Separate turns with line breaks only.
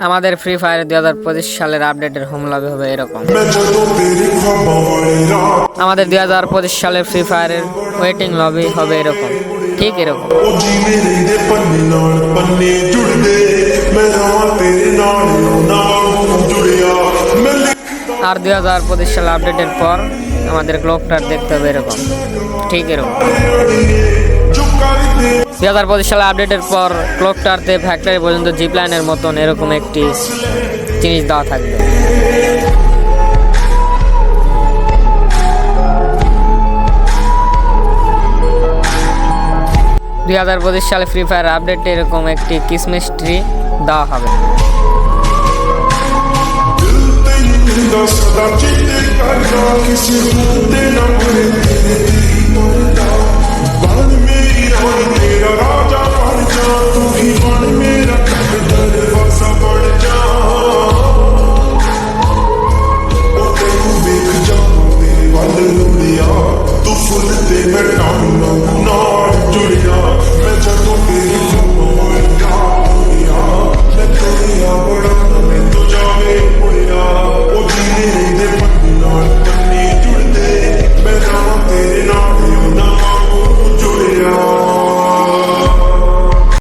আমাদের free fire 2025 সালের আপডেটের হোম লবি হবে এরকম। আমাদের 2025 সালের ফ্রি ফায়ারের ওয়েটিং লবি হবে এরকম, ঠিক এরকম। আর 2025 সালে আপডেটের পর আমাদের ক্লকটার দেখতে হবে এরকম, ঠিক এরকম। 2025 সালে আপডেটের পর ক্লকটারতে ফ্যাক্টরি পর্যন্ত জিপ লাইনের মতন এরকম একটি জিনিস দেওয়া থাকবে। 2025 সালে ফ্রি ফায়ার আপডেটে এরকম একটি ক্রিসমাস ট্রি দেওয়া হবে।